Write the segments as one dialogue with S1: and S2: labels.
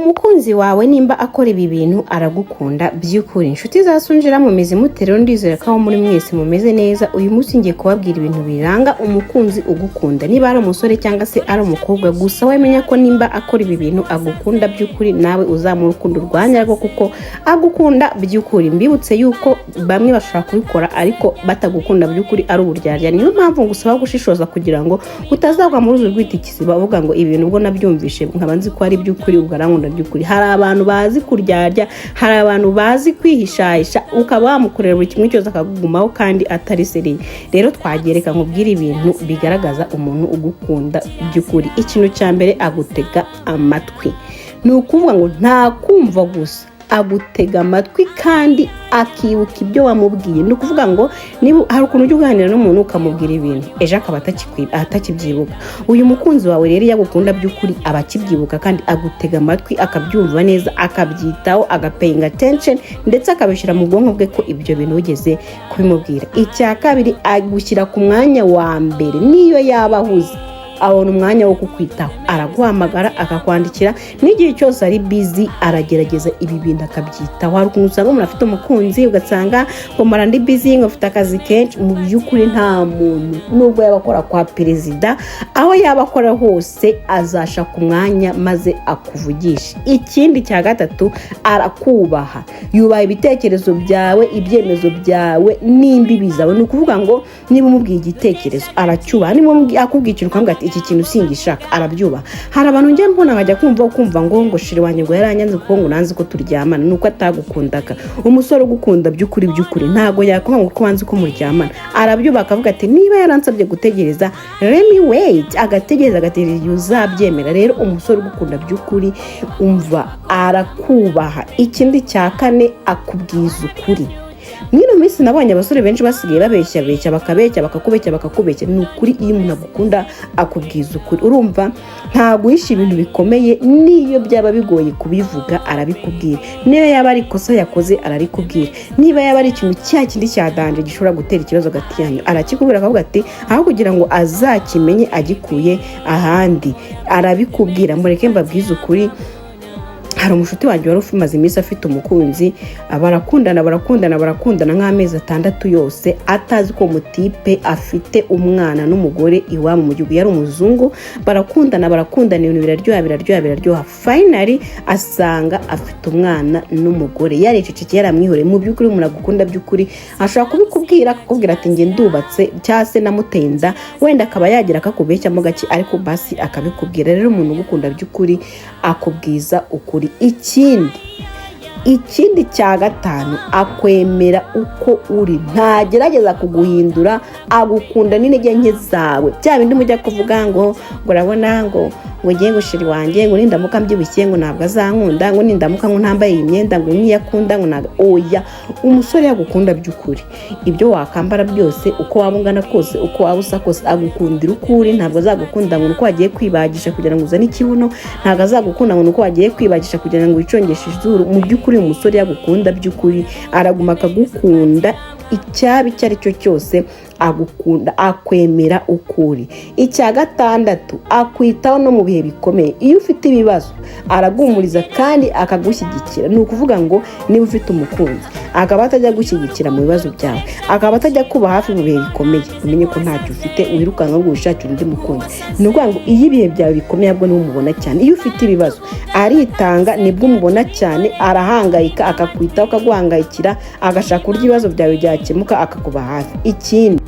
S1: umukunzi wawe nimba akora ibi bintu aragukunda by'ukuri. Inshuti zasunjira mumeze mutero ndizera ko muri mwese mumeze neza. Uyu munsi ngiye kubabwira ibintu biranga umukunzi ugukunda. Niba ari umusore cyangwa se ari umukobwa, gusa wemenya ko nimba akora ibi bintu agukunda by'ukuri, nawe uzamura urukundo rwanyarwo kuko agukunda by'ukuri. Mbibutse yuko bamwe bashobora kubikora ariko batagukunda by'ukuri ari uburyarya. Niyo mpamvu ngusaba gushishoza kugira ngo utazagwa muri uzu rw'itikisi bavuga ngo ibintu ubwo nabyumvishe nkaba nzi ko ari by'ukuri ubwo arankunda by'ukuri. Hari abantu bazi kuryarya, hari abantu bazi kwihishahisha, ukaba wamukorera buri kimwe cyose akagugumaho kandi atari seriye. Rero twagereka nkubwira ibintu bigaragaza umuntu ugukunda by'ukuri. Ikintu cya mbere, agutega amatwi. Ni ukuvuga ngo nta kumva gusa, agutega amatwi kandi akibuka ibyo wamubwiye. Ni ukuvuga ngo niba hari ukuntu ujya uganira n'umuntu ukamubwira ibintu ejo akaba atakibyibuka, uyu mukunzi wawe rero yagukunda by'ukuri aba akibyibuka kandi agutega amatwi, akabyumva neza, akabyitaho, agapayinga attention ndetse akabishyira mu bwonko bwe ko ibyo bintu ugeze kubimubwira. Icya kabiri, agushyira ku mwanya wa mbere. Niyo yaba ahuze abona umwanya wo kukwitaho, araguhamagara, akakwandikira. N'igihe cyose ari busy aragerageza ibi bintu akabyitaho. Hari ukuntu usanga umuntu afite umukunzi ugasanga ngo mara ndi busy, ngo afite akazi kenshi. Mu by'ukuri nta muntu nubwo yabakora kwa perezida, aho yabakora hose azashaka umwanya maze akuvugisha. Ikindi cya gatatu, arakubaha, yubaha ibitekerezo byawe, ibyemezo byawe n'imbibi zawe. Ni ukuvuga ngo niba umubwiye igitekerezo aracyubaha, niba akubwiye ikintu ukamubwira ati iki kintu singishaka, arabyubaha. Hari abantu njye mbona nkajya kumva ngo shiri wanjye ngo yaranyanze kuko ngo nanze ko turyamana, nuko atagukundaga. Umusore ugukunda by'ukuri ntago yakwanga ngo wanze ko muryamana, arabyubaha akavuga ati niba yaransabye gutegereza, let me wait, agategereza uzabyemera. Rero umusore ugukunda by'ukuri umva arakubaha. Ikindi cya kane, akubwiza ukuri. Mwino minsi nabonye abasore benshi basigaye babeshya bakakubeshya. Ni ukuri iyo umuntu agukunda akubwiza ukuri, urumva ntago yisha ibintu bikomeye. Niyo byaba bigoye kubivuga arabikubwira, niyo yaba ari ikosa yakoze ararikubwira, niba yaba ari ikintu kindi cyadanje gishobora gutera ikibazo hagati yanyu arakikubwira, akavuga ati aho kugira ngo azakimenye agikuye ahandi arabikubwira. Mureke mbabwize ukuri, hari umushuti wanjye wari umaze iminsi afite umukunzi, barakundana nk'amezi 6 yose, atazi ko umutipe afite umwana n'umugore iwabo mu gihugu. Yari umuzungu, barakundana ibintu biraryoha. Finally asanga afite umwana n'umugore. Yarececekeye, yaramwihoreye. Mu by'ukuri umuntu agukunda by'ukuri ashobora kubikubwira, akakubwira ati nge ndubatse cyangwa se namutenda, wenda akaba yagira akakubeshyamo gake ariko basi akabikubwira. Rero umuntu ugukunda by'ukuri akubwiza ukuri. Ikindi cya gatanu, akwemera uko uri, ntagerageza kuguhindura, agukunda n'intege nke zawe. Bya bindi mujya kuvuga ngo urabona ngo ngiye gushiri wanjye ngo nindamuka mbyibushye ngo ntabwo azankunda, ngo nindamuka ngo ntambaye imyenda ngo niyakunda ngo naga. Oya, umusore yagukunda by'ukuri, ibyo wakambara byose, uko waba ungana kose, uko waba usa kose, agukundira ukuri. Ntabwo azagukunda ngo uko wagiye kwibagisha kugira ngo uzane ikibuno, ntabwo azagukunda ngo uko wagiye kwibagisha kugira ngo wicongeshe izuru. Mu by'ukuri umusore yagukunda by'ukuri araguma akagukunda, icyaba icyo ari cyo cyose agukunda, akwemera ukuri. Icya gatandatu, akwitaho no mu bihe bikomeye. Iyo ufite ibibazo aragumuriza kandi akagushyigikira. Ni ukuvuga ngo niba ufite umukunzi akaba atajya gushyigikira mu bibazo byawe, akaba atajya kuba hafi mu bihe bikomeye, umenye ko ntacyo ufite, wirukanka ngo wishakire undi mukunzi. Ni ukuvuga ngo iyo ibihe byawe bikomeye bwo niwe umubona cyane. Iyo ufite ibibazo aritanga, nibwo umubona cyane, arahangayika, akakwitaho, akaguhangayikira, agashaka uburyo ibibazo byawe byakemuka, akakuba hafi. Ikindi,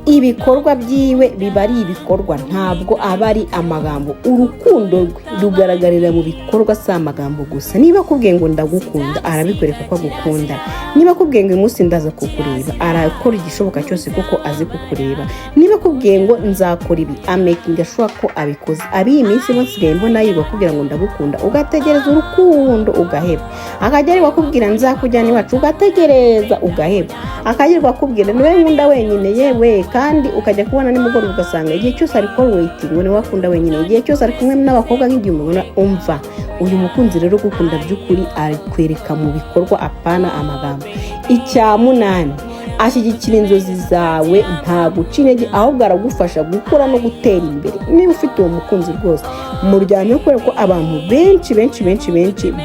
S1: ibikorwa byiwe biba ari ibikorwa, ntabwo aba ari amagambo. Urukundo rwe rugaragarira mu bikorwa, si amagambo gusa. Niba akubwiye ngo ndagukunda, arabikwereka ko agukunda. Niba akubwiye ngo uyu munsi ndaza kukureba, arakora igishoboka cyose kuko azi kukureba. Niba akubwiye ngo nzakora ibi, amakinga sure ko abikoze. Iyi minsi basigaye mbona yiba kugira ngo ndagukunda, ugategereza urukundo ugaheba. Akagera wakubwira nzakujyana iwacu, ugategereza ugaheba. Akagirwa akubwira niwe nkunda wenyine, yewe kandi ukajya kubona nimugoroba ugasanga igihe cyose ari call waiting, ngo wakunda wenyine, igihe cyose ari kumwe n'abakobwa nk'igihe umubona. Umva, uyu mukunzi rero gukunda by'ukuri ari kwereka mu bikorwa, apana amagambo. Icya munani, ashyigikira inzozi zawe, nta guca intege, ahubwo aragufasha gukora no gutera imbere. Niba ufite uwo mukunzi rwose muryamye, kubera ko abantu benshi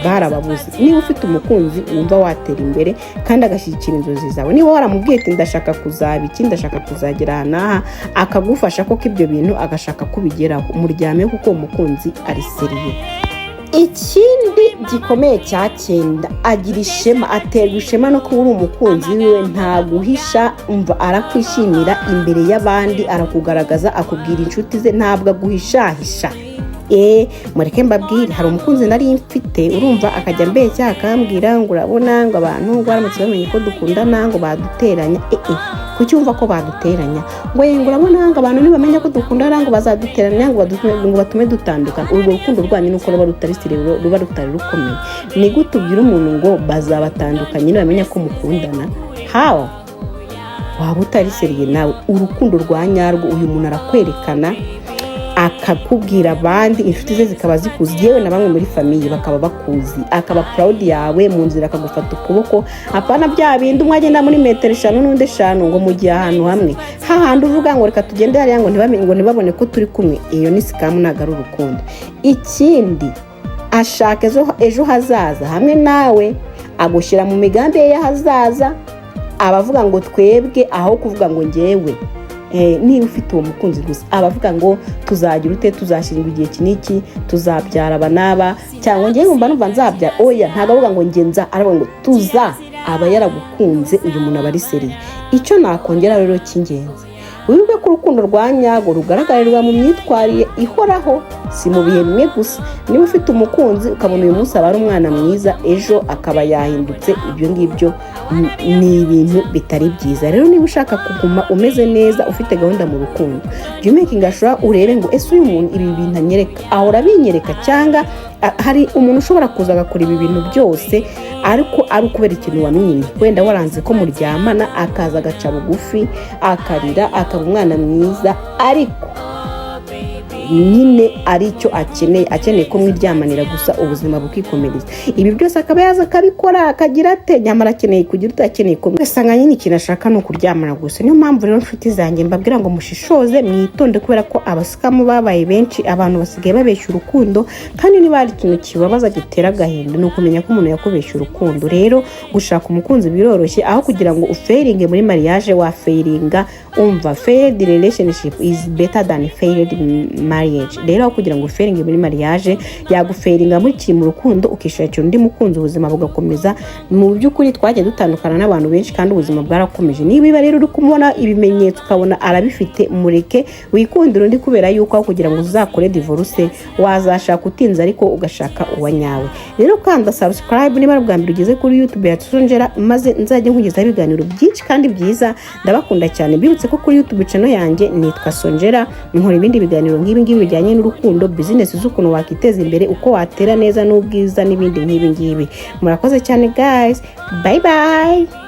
S1: barababuze. Niba ufite umukunzi wumva watera imbere kandi agashyigikira inzozi zawe, niba waramubwiye ati ndashaka kuzaba iki, ndashaka kuzagera aha n'aha, akagufasha koko ibyo bintu agashaka kubigeraho, muryamye kuko uwo mukunzi ari seriye. Ikindi gikomeye cya 9, agira ishema, aterwa ishema no kuba uri umukunzi wiwe, nta guhisha, umva arakwishimira imbere y'abandi, arakugaragaza, akubwira inshuti ze, ntabwo aguhishahisha. Mureke mbabwire, hari umukunzi nari mfite, urumva akajya mbeshya akambwira ngo urabona ngo abantu ngo baramutse bamenye ko dukundana ngo baduteranya. Kucyumva ko baduteranya ngo urabona ngo abantu nibamenya ko dukundana ngo bazaduteranya ngo batume dutandukana. Urwo rukundo rwanyu nuko ruba rutari rukomeye. Ni gute ubwira umuntu ngo bazabatandukanye nibamenya ko mukundana? How? Waba utari seriye nawe. Urukundo rwa nyarwo uyu muntu arakwerekana, akakubwira abandi, inshuti ze zikaba zikuzi, yewe na bamwe muri famiye bakaba bakuzi, akaba proud yawe, mu nzira akagufata ukuboko. Apana bya bindi umwe agenda muri metero 5 n'undi 5 ngo mugiye ahantu hamwe, hahandi uvuga ngo reka tugende hariya ngo ntibabone ko turi kumwe. Iyo ni scam, nagaru urukundo. Ikindi, ashaka ejo hazaza hamwe nawe, agushyira mu migambi ye y'ahazaza, abavuga ngo twebwe aho kuvuga ngo ngewe. Niba ufite uwo mukunzi gusa abavuga ngo tuzagira ute, tuzashyingira igihe kiniki, tuzabyara abanaba, cyangwa ngiye ngumva numva nzabyara. Oya, ntago avuga ngo ngenza, aravuga ngo tuza. Aba yaragukunze, uyu muntu aba ari seriye. Icyo nakongera rero cy'ingenzi, wibuke ko urukundo rwa nyago rugaragarirwa mu myitwarire ihoraho, si mu bihe bimwe gusa. Niba ufite umukunzi ukabona uyu munsi aba ari umwana mwiza, ejo akaba yahindutse, ibyo ngibyo ni ibintu bitari byiza. Rero niba ushaka kuguma umeze neza, ufite gahunda mu rukundo, jya umakinga sure urebe ngo ese uyu muntu ibi bintu anyereka ahora binyereka, cyangwa hari umuntu ushobora kuza agakora ibi bintu byose ariko ari ukubera ikintu wamwimye. Wenda waranze ko muryamana, akaza agaca bugufi, akarira, akaba umwana mwiza, ariko nyine ari cyo akeneye ko mwiryamanira gusa ubuzima bukikomereza. Ibi byose akaba yaza akabikora, akagira ate, nyamara akeneye kugira utakeneye ko ugasanga nyine ikintu ashaka no kuryamana gusa. Niyo mpamvu rero inshuti zanjye mbabwira ngo mushishoze, mwitonde, kubera ko abasikamu babaye benshi, abantu basigaye babeshya urukundo, kandi niba hari ikintu kibabaza gitera agahinda ni ukumenya ko umuntu yakubeshya urukundo. Rero gushaka umukunzi biroroshye, aho kugira ngo ufailinge muri mariage wa failinga. Umva, failed relationship is better than failed marriage. Rero kugira ngo ufailinge muri mariage, yagufailinga muri kiri mu rukundo, ukishakira undi mukunzi, ubuzima bugakomeza. Mu by'ukuri twagiye dutandukana n'abantu benshi kandi ubuzima bwarakomeje. Niba rero uri kumubona ibimenyetso ukabona arabifite, mureke wikundira undi, kubera yuko kugira ngo uzakore divorce wazashaka utinze ariko ugashaka uwa nyawe. Rero kanda subscribe niba bwa mbere ugeze kuri YouTube ya Sonjera, maze nzajye nkugezaho ibiganiro byinshi kandi byiza. Ndabakunda cyane. Bibutse ko kuri YouTube channel yanjye nitwa Sonjera, nkora ibindi biganiro nk'ibi bijyanye n'urukundo, business z'ukuntu wakiteza imbere, uko watera neza n'ubwiza n'ibindi nk'ibi. Murakoze cyane guys, bye bye.